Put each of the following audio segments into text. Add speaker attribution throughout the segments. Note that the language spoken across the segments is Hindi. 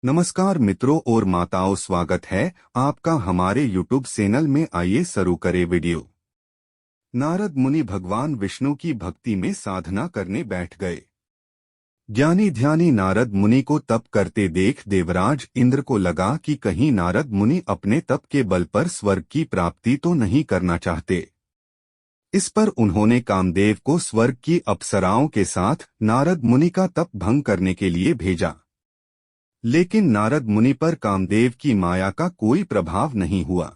Speaker 1: नमस्कार मित्रों और माताओं, स्वागत है आपका हमारे YouTube चैनल में। आइए शुरू करें वीडियो। नारद मुनि भगवान विष्णु की भक्ति में साधना करने बैठ गए। ज्ञानी ध्यानी नारद मुनि को तप करते देख देवराज इंद्र को लगा कि कहीं नारद मुनि अपने तप के बल पर स्वर्ग की प्राप्ति तो नहीं करना चाहते। इस पर उन्होंने कामदेव को स्वर्ग की अप्सराओं के साथ नारद मुनि का तप भंग करने के लिए भेजा। लेकिन नारद मुनि पर कामदेव की माया का कोई प्रभाव नहीं हुआ।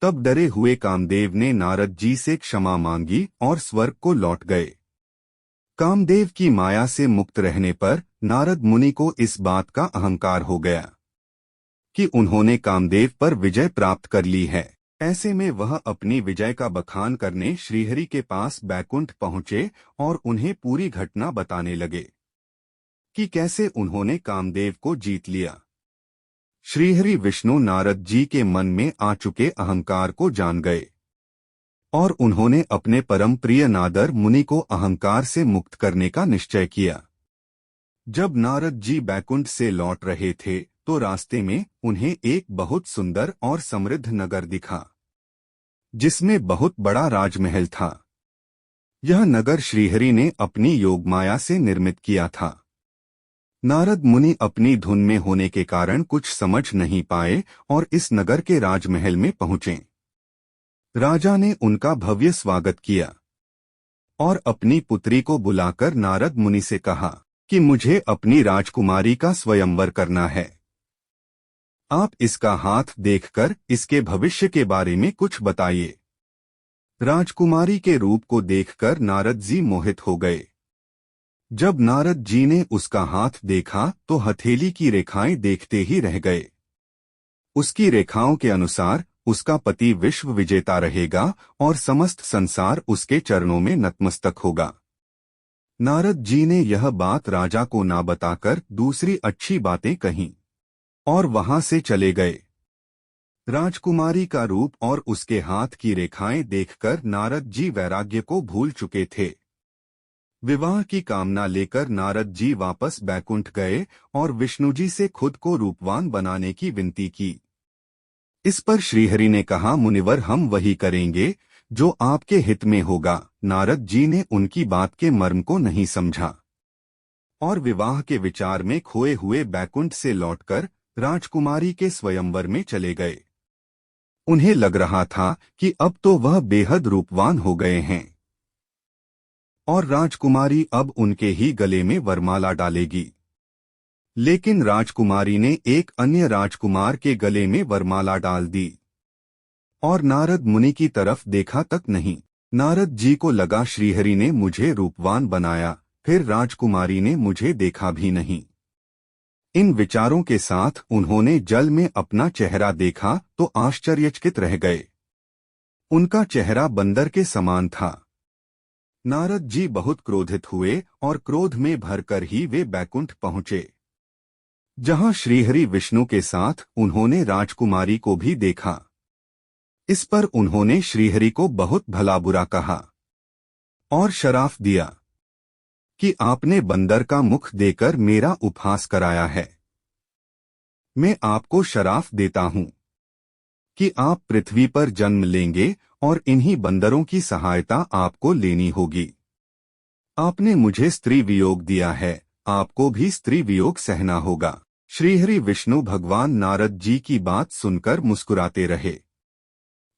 Speaker 1: तब डरे हुए कामदेव ने नारद जी से क्षमा मांगी और स्वर्ग को लौट गए। कामदेव की माया से मुक्त रहने पर नारद मुनि को इस बात का अहंकार हो गया कि उन्होंने कामदेव पर विजय प्राप्त कर ली है। ऐसे में वह अपनी विजय का बखान करने श्रीहरि के पास बैकुंठ पहुंचे और उन्हें पूरी घटना बताने लगे कि कैसे उन्होंने कामदेव को जीत लिया। श्रीहरि विष्णु नारद जी के मन में आ चुके अहंकार को जान गए और उन्होंने अपने परम प्रिय नारद मुनि को अहंकार से मुक्त करने का निश्चय किया। जब नारद जी बैकुंठ से लौट रहे थे तो रास्ते में उन्हें एक बहुत सुंदर और समृद्ध नगर दिखा, जिसमें बहुत बड़ा राजमहल था। यह नगर श्रीहरि ने अपनी योगमाया से निर्मित किया था। नारद मुनि अपनी धुन में होने के कारण कुछ समझ नहीं पाए और इस नगर के राजमहल में पहुंचे। राजा ने उनका भव्य स्वागत किया और अपनी पुत्री को बुलाकर नारद मुनि से कहा कि मुझे अपनी राजकुमारी का स्वयंवर करना है। आप इसका हाथ देखकर इसके भविष्य के बारे में कुछ बताइए। राजकुमारी के रूप को देखकर नारद जी मोहित हो गए। जब नारद जी ने उसका हाथ देखा तो हथेली की रेखाएं देखते ही रह गए। उसकी रेखाओं के अनुसार उसका पति विश्व विजेता रहेगा और समस्त संसार उसके चरणों में नतमस्तक होगा। नारद जी ने यह बात राजा को ना बताकर दूसरी अच्छी बातें कहीं और वहां से चले गए। राजकुमारी का रूप और उसके हाथ की रेखाएं देखकर नारद जी वैराग्य को भूल चुके थे। विवाह की कामना लेकर नारद जी वापस बैकुंठ गए और विष्णु जी से खुद को रूपवान बनाने की विनती की। इस पर श्रीहरि ने कहा, मुनिवर, हम वही करेंगे जो आपके हित में होगा। नारद जी ने उनकी बात के मर्म को नहीं समझा और विवाह के विचार में खोए हुए बैकुंठ से लौटकर राजकुमारी के स्वयंवर में चले गए। उन्हें लग रहा था कि अब तो वह बेहद रूपवान हो गए हैं और राजकुमारी अब उनके ही गले में वरमाला डालेगी। लेकिन राजकुमारी ने एक अन्य राजकुमार के गले में वरमाला डाल दी और नारद मुनि की तरफ देखा तक नहीं। नारद जी को लगा श्रीहरि ने मुझे रूपवान बनाया, फिर राजकुमारी ने मुझे देखा भी नहीं। इन विचारों के साथ उन्होंने जल में अपना चेहरा देखा तो आश्चर्यचकित रह गए। उनका चेहरा बंदर के समान था। नारद जी बहुत क्रोधित हुए और क्रोध में भरकर ही वे बैकुंठ पहुंचे, जहां श्रीहरि विष्णु के साथ उन्होंने राजकुमारी को भी देखा। इस पर उन्होंने श्रीहरि को बहुत भला बुरा कहा और शराफ दिया कि आपने बंदर का मुख देकर मेरा उपहास कराया है। मैं आपको शराफ देता हूं कि आप पृथ्वी पर जन्म लेंगे और इन्हीं बंदरों की सहायता आपको लेनी होगी। आपने मुझे स्त्री वियोग दिया है, आपको भी स्त्री वियोग सहना होगा। श्रीहरि विष्णु भगवान नारद जी की बात सुनकर मुस्कुराते रहे।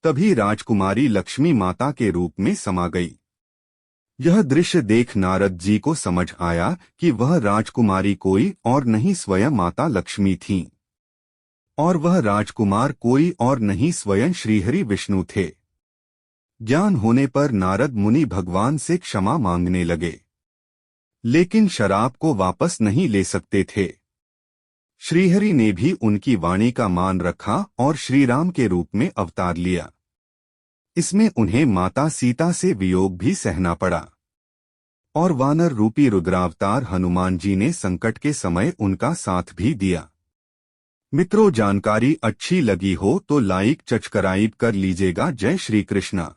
Speaker 1: तभी राजकुमारी लक्ष्मी माता के रूप में समा गई। यह दृश्य देख नारद जी को समझ आया कि वह राजकुमारी कोई और नहीं स्वयं माता लक्ष्मी थीं और वह राजकुमार कोई और नहीं स्वयं श्रीहरि विष्णु थे। ज्ञान होने पर नारद मुनि भगवान से क्षमा मांगने लगे, लेकिन शराब को वापस नहीं ले सकते थे। श्रीहरि ने भी उनकी वाणी का मान रखा और श्रीराम के रूप में अवतार लिया। इसमें उन्हें माता सीता से वियोग भी सहना पड़ा और वानर रूपी रुद्रावतार हनुमान जी ने संकट के समय उनका साथ भी दिया। मित्रों, जानकारी अच्छी लगी हो तो लाइक सब्सक्राइब कर लीजिएगा। जय श्री कृष्णा।